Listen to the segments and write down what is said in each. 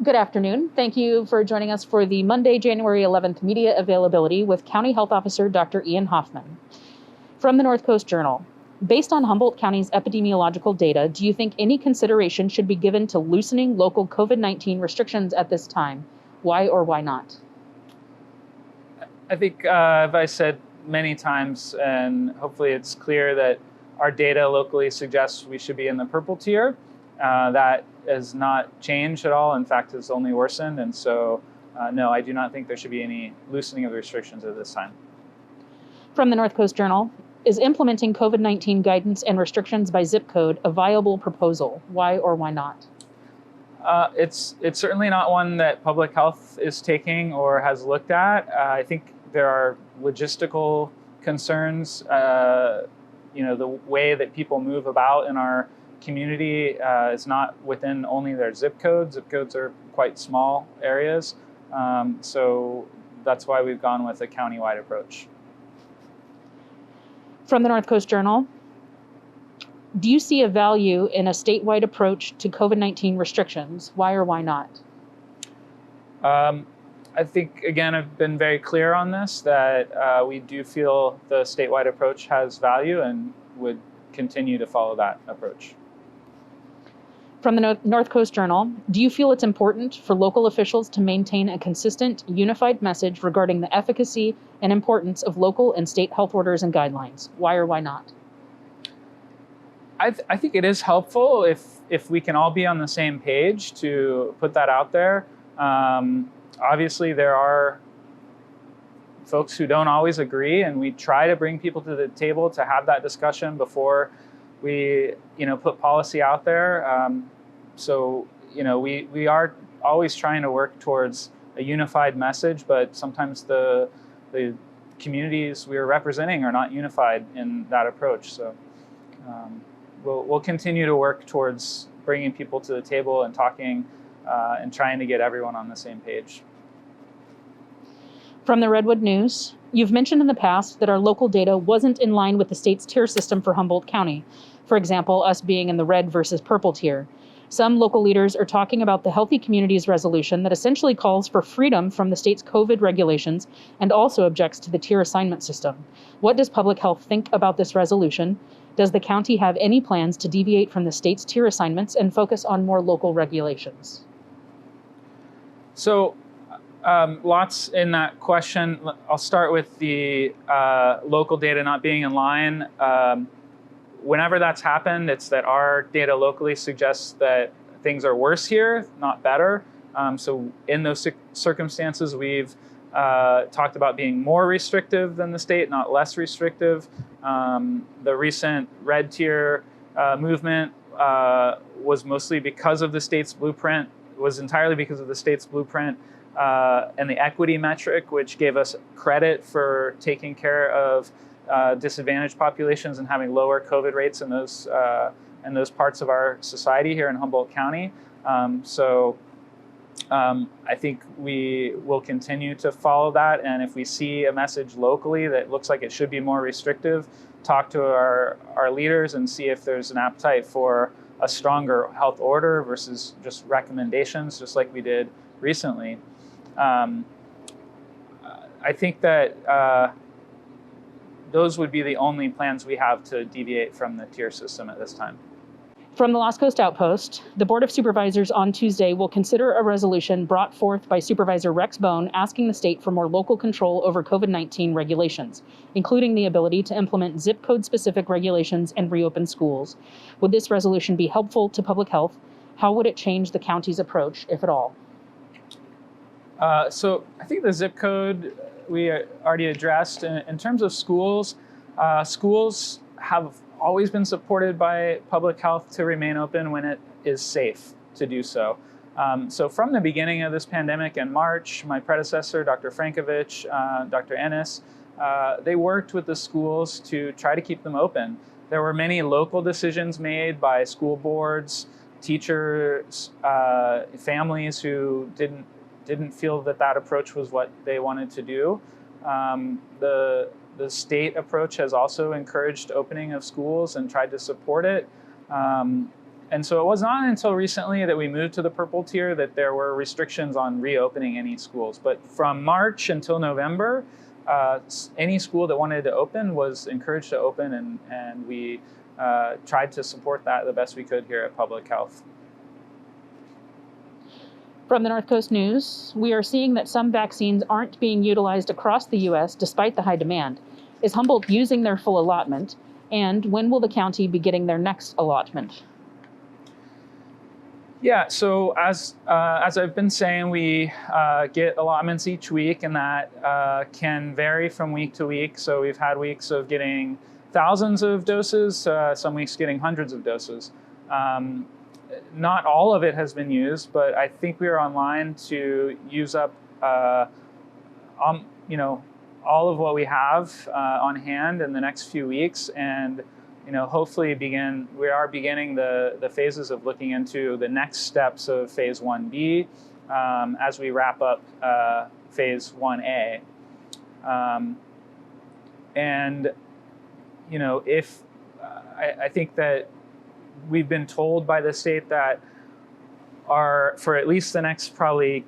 Good afternoon. Thank you for joining us for the Monday, January 11th media availability with County Health Officer Dr. Ian Hoffman. From the North Coast Journal, based on Humboldt County's epidemiological data, do you think any consideration should be given to loosening local COVID-19 restrictions at this time? Why or why not? I think as I said many times, and hopefully it's clear that our data locally suggests we should be in the purple tier. That has not changed at all. In fact, it's only worsened. And so, no, I do not think there should be any loosening of the restrictions at this time. From the North Coast Journal, is implementing COVID-19 guidance and restrictions by zip code a viable proposal? Why or why not? It's certainly not one that public health is taking or has looked at. I think there are logistical concerns. The way that people move about in our community is not within only their zip codes. Zip codes are quite small areas. So that's why we've gone with a countywide approach. From the North Coast Journal, do you see a value in a statewide approach to COVID-19 restrictions? Why or why not? I think, again, I've been very clear on this, that we do feel the statewide approach has value and would continue to follow that approach. From the North Coast Journal, do you feel it's important for local officials to maintain a consistent, unified message regarding the efficacy and importance of local and state health orders and guidelines? Why or why not? I think it is helpful if we can all be on the same page to put that out there. Obviously, there are folks who don't always agree, and we try to bring people to the table to have that discussion before we, put policy out there. We are always trying to work towards a unified message, but sometimes the communities we are representing are not unified in that approach. So we'll continue to work towards bringing people to the table and talking and trying to get everyone on the same page. From the Redwood News, you've mentioned in the past that our local data wasn't in line with the state's tier system for Humboldt County. For example, us being in the red versus purple tier. Some local leaders are talking about the Healthy Communities resolution that essentially calls for freedom from the state's COVID regulations and also objects to the tier assignment system. What does public health think about this resolution? Does the county have any plans to deviate from the state's tier assignments and focus on more local regulations? So lots in that question. I'll start with the local data not being in line. Whenever that's happened, it's that our data locally suggests that things are worse here, not better. So in those circumstances, we've talked about being more restrictive than the state, not less restrictive. The recent red tier movement was mostly because of the state's blueprint, was entirely because of the state's blueprint and the equity metric, which gave us credit for taking care of disadvantaged populations and having lower COVID rates in those parts of our society here in Humboldt County. I think we will continue to follow that. And if we see a message locally that looks like it should be more restrictive, talk to our leaders and see if there's an appetite for a stronger health order versus just recommendations, just like we did recently. I think that those would be the only plans we have to deviate from the tier system at this time. From the Lost Coast Outpost, the Board of Supervisors on Tuesday will consider a resolution brought forth by Supervisor Rex Bone asking the state for more local control over COVID-19 regulations, including the ability to implement zip code specific regulations and reopen schools. Would this resolution be helpful to public health? How would it change the county's approach, if at all? So I think the zip code we already addressed. In terms of schools, schools have always been supported by public health to remain open when it is safe to do so. So from the beginning of this pandemic in March, my predecessor, Dr. Frankovich, Dr. Ennis, they worked with the schools to try to keep them open. There were many local decisions made by school boards, teachers, families who didn't feel that approach was what they wanted to do. The state approach has also encouraged opening of schools and tried to support it. And so it was not until recently that we moved to the purple tier that there were restrictions on reopening any schools. But from March until November, any school that wanted to open was encouraged to open, and we tried to support that the best we could here at Public Health. From the North Coast News, we are seeing that some vaccines aren't being utilized across the U.S. despite the high demand. Is Humboldt using their full allotment? And when will the county be getting their next allotment? Yeah, so as I've been saying, we get allotments each week, and that can vary from week to week. So we've had weeks of getting thousands of doses, some weeks getting hundreds of doses. Not all of it has been used, but I think we are online to use up, all of what we have on hand in the next few weeks, and hopefully we are beginning the phases of looking into the next steps of phase 1B as we wrap up phase 1A. I think that we've been told by the state that for at least the next probably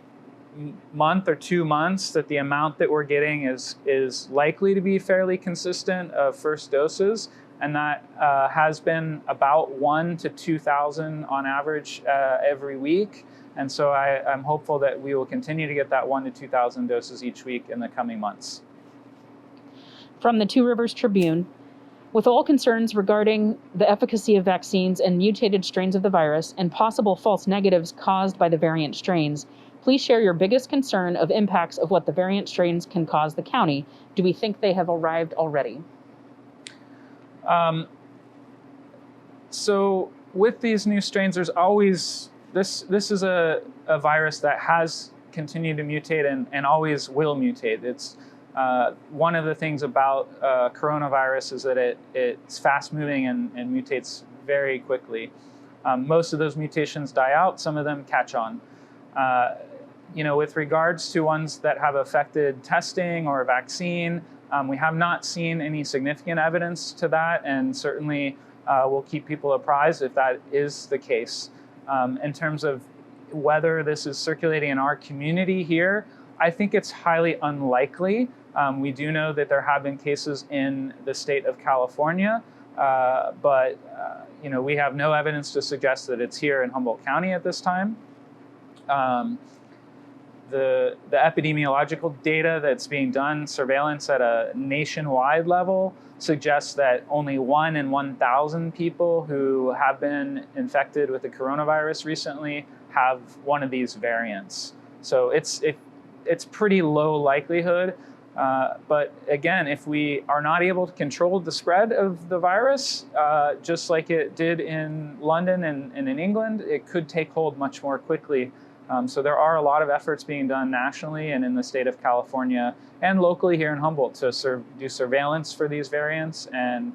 month or 2 months, that the amount that we're getting is likely to be fairly consistent of first doses, and that has been about 1,000 to 2,000 on average every week. And so I'm hopeful that we will continue to get that 1,000 to 2,000 doses each week in the coming months. From the Two Rivers Tribune, with all concerns regarding the efficacy of vaccines and mutated strains of the virus and possible false negatives caused by the variant strains, please share your biggest concern of impacts of what the variant strains can cause the county. Do we think they have arrived already? So with these new strains, there's always, this is a virus that has continued to mutate and always will mutate. It's one of the things about coronavirus is that it's fast moving and mutates very quickly. Most of those mutations die out, some of them catch on. With regards to ones that have affected testing or vaccine, we have not seen any significant evidence to that, and certainly we'll keep people apprised if that is the case. In terms of whether this is circulating in our community here, I think it's highly unlikely. We do know that there have been cases in the state of California, but we have no evidence to suggest that it's here in Humboldt County at this time. The epidemiological data that's being done, surveillance at a nationwide level, suggests that only 1 in 1,000 people who have been infected with the coronavirus recently have one of these variants. So it's pretty low likelihood. But again, if we are not able to control the spread of the virus, just like it did in London and in England, it could take hold much more quickly. So there are a lot of efforts being done nationally and in the state of California and locally here in Humboldt to do surveillance for these variants and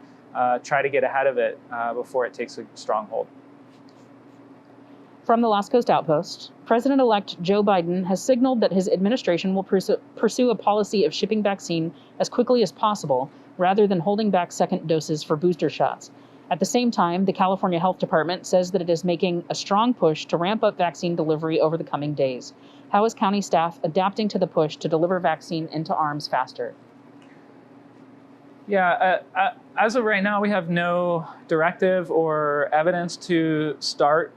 try to get ahead of it before it takes a strong hold. From the Lost Coast Outpost, President-elect Joe Biden has signaled that his administration will pursue a policy of shipping vaccine as quickly as possible, rather than holding back second doses for booster shots. At the same time, the California Health Department says that it is making a strong push to ramp up vaccine delivery over the coming days. How is county staff adapting to the push to deliver vaccine into arms faster? Yeah, as of right now, we have no directive or evidence to start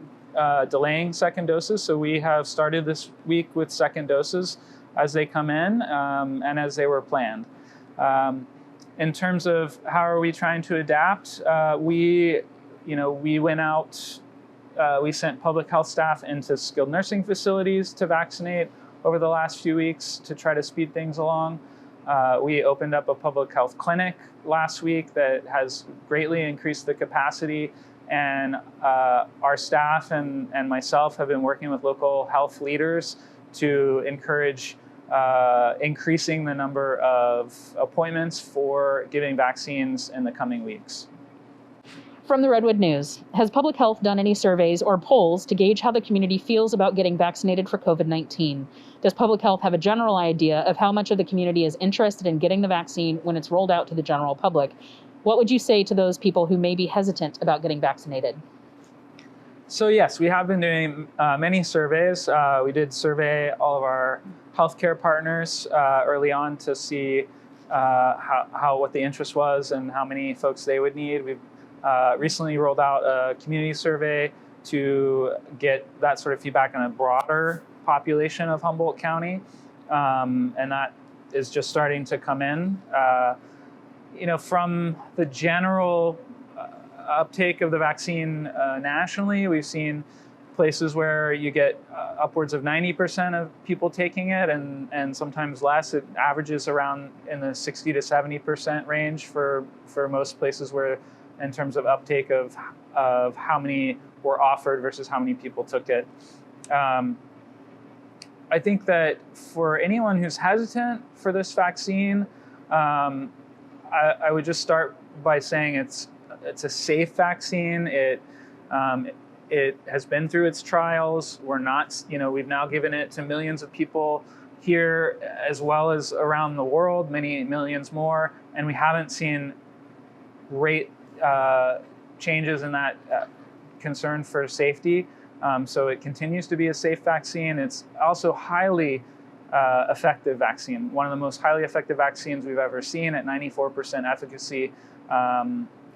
delaying second doses. So we have started this week with second doses as they come in and as they were planned. In terms of how are we trying to adapt, we went out, we sent public health staff into skilled nursing facilities to vaccinate over the last few weeks to try to speed things along. We opened up a public health clinic last week that has greatly increased the capacity, and our staff and myself have been working with local health leaders to encourage increasing the number of appointments for giving vaccines in the coming weeks. From the Redwood News, has public health done any surveys or polls to gauge how the community feels about getting vaccinated for COVID-19? Does public health have a general idea of how much of the community is interested in getting the vaccine when it's rolled out to the general public? What would you say to those people who may be hesitant about getting vaccinated? So yes, we have been doing many surveys. We did survey all of our healthcare partners early on to see what the interest was and how many folks they would need. We've recently rolled out a community survey to get that sort of feedback on a broader population of Humboldt County, and that is just starting to come in. From the general uptake of the vaccine nationally, we've seen places where you get upwards of 90% of people taking it, and sometimes less. It averages around in the 60 to 70% range for most places, where in terms of uptake of how many were offered versus how many people took it. I think that for anyone who's hesitant for this vaccine, I would just start by saying it's a safe vaccine. It has been through its trials. We've now given it to millions of people here as well as around the world, many millions more, and we haven't seen great changes in that concern for safety. So it continues to be a safe vaccine. It's also highly effective vaccine, one of the most highly effective vaccines we've ever seen at 94% efficacy,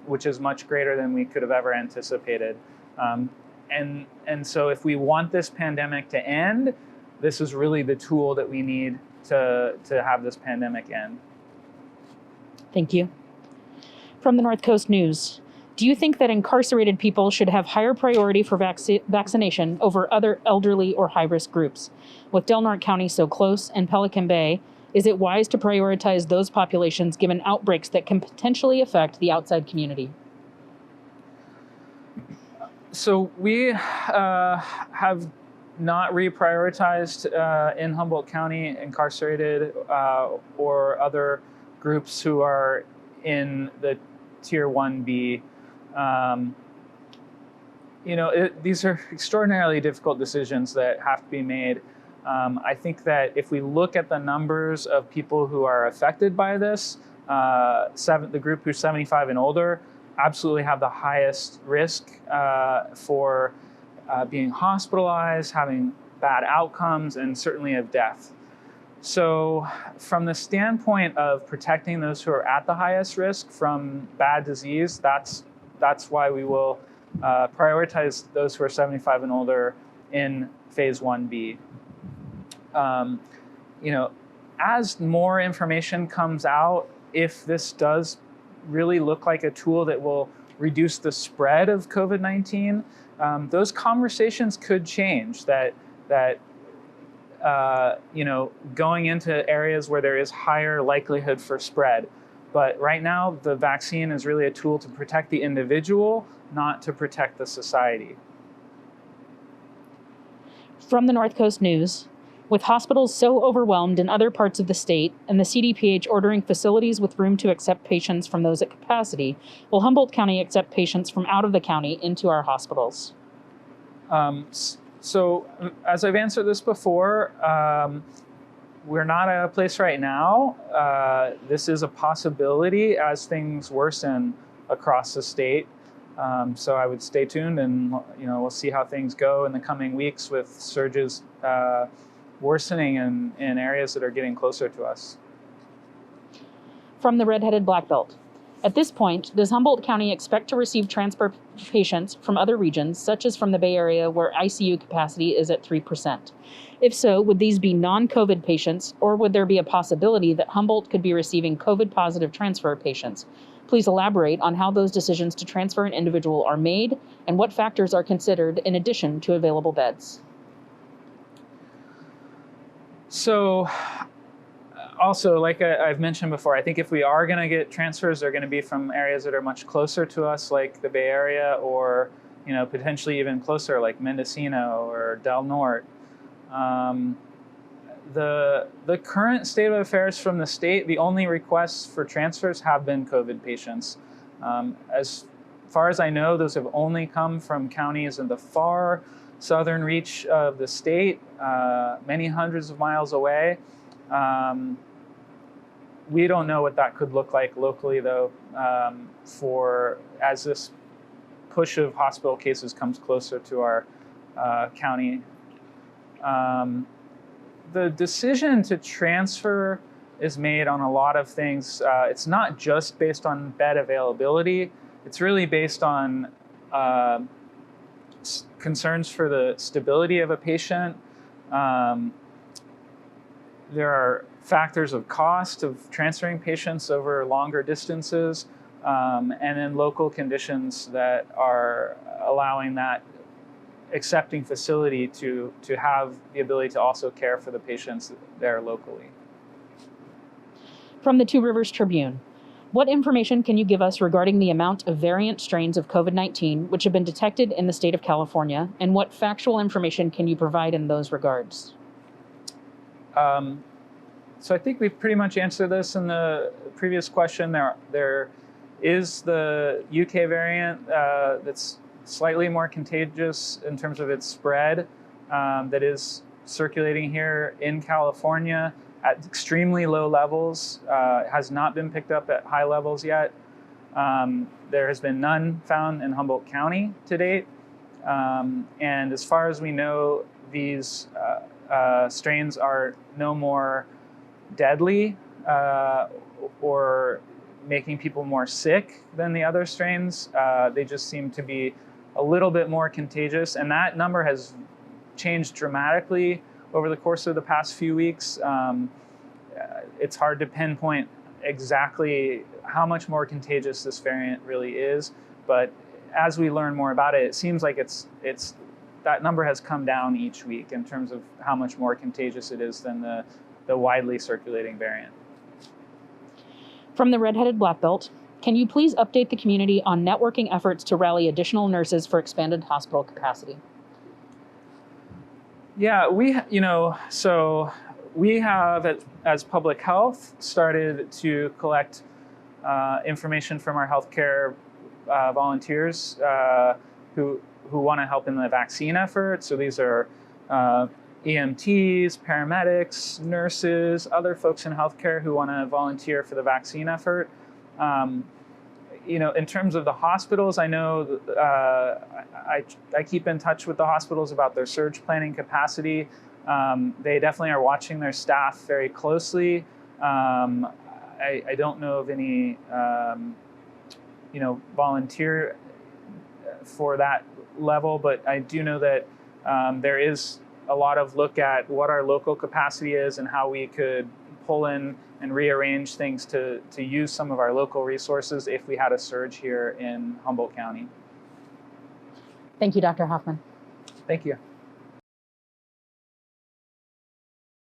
which is much greater than we could have ever anticipated. And so if we want this pandemic to end, this is really the tool that we need to have this pandemic end. Thank you. From the North Coast News, do you think that incarcerated people should have higher priority for vaccination over other elderly or high-risk groups? With Del Norte County so close and Pelican Bay, is it wise to prioritize those populations given outbreaks that can potentially affect the outside community? So we have not reprioritized in Humboldt County incarcerated or other groups who are in the Tier 1B. These are extraordinarily difficult decisions that have to be made. I think that if we look at the numbers of people who are affected by this, the group who's 75 and older absolutely have the highest risk for being hospitalized, having bad outcomes, and certainly of death. So from the standpoint of protecting those who are at the highest risk from bad disease, that's why we will prioritize those who are 75 and older in Phase 1B. As more information comes out, if this does really look like a tool that will reduce the spread of COVID-19, those conversations could change. Going into areas where there is higher likelihood for spread. But right now, the vaccine is really a tool to protect the individual, not to protect the society. From the North Coast News, with hospitals so overwhelmed in other parts of the state and the CDPH ordering facilities with room to accept patients from those at capacity, will Humboldt County accept patients from out of the county into our hospitals? So as I've answered this before, we're not at a place right now. This is a possibility as things worsen across the state. So I would stay tuned, and we'll see how things go in the coming weeks with surges worsening in areas that are getting closer to us. From the Red-Headed Black Belt. At this point, does Humboldt County expect to receive transfer patients from other regions, such as from the Bay Area, where ICU capacity is at 3%? If so, would these be non-COVID patients, or would there be a possibility that Humboldt could be receiving COVID-positive transfer patients? Please elaborate on how those decisions to transfer an individual are made and what factors are considered in addition to available beds. So, also, like I've mentioned before, I think if we are going to get transfers, they're going to be from areas that are much closer to us, like the Bay Area, or potentially even closer, like Mendocino or Del Norte. The current state of affairs from the state, the only requests for transfers have been COVID patients. As far as I know, those have only come from counties in the far southern reach of the state, many hundreds of miles away. We don't know what that could look like locally, though, as this push of hospital cases comes closer to our county. The decision to transfer is made on a lot of things. It's not just based on bed availability. It's really based on concerns for the stability of a patient. There are factors of cost of transferring patients over longer distances, and then local conditions that are allowing that accepting facility to have the ability to also care for the patients there locally. From the Two Rivers Tribune, what information can you give us regarding the amount of variant strains of COVID-19 which have been detected in the state of California, and what factual information can you provide in those regards? So I think we pretty much answered this in the previous question. There is the UK variant that's slightly more contagious in terms of its spread, that is circulating here in California at extremely low levels. Has not been picked up at high levels yet. There has been none found in Humboldt County to date. And as far as we know, these strains are no more deadly or making people more sick than the other strains. They just seem to be a little bit more contagious, and that number has changed dramatically over the course of the past few weeks. It's hard to pinpoint exactly how much more contagious this variant really is, but as we learn more about it, it seems like it's that number has come down each week in terms of how much more contagious it is than the widely circulating variant. From the Red-Headed Black Belt, can you please update the community on networking efforts to rally additional nurses for expanded hospital capacity? Yeah, we have, as public health, started to collect information from our healthcare volunteers who want to help in the vaccine effort. So these are EMTs, paramedics, nurses, other folks in healthcare who want to volunteer for the vaccine effort. In terms of the hospitals, I know I keep in touch with the hospitals about their surge planning capacity. They definitely are watching their staff very closely. I don't know of any volunteer for that level, but I do know that there is a lot of look at what our local capacity is and how we could pull in and rearrange things to use some of our local resources if we had a surge here in Humboldt County. Thank you, Dr. Hoffman. Thank you.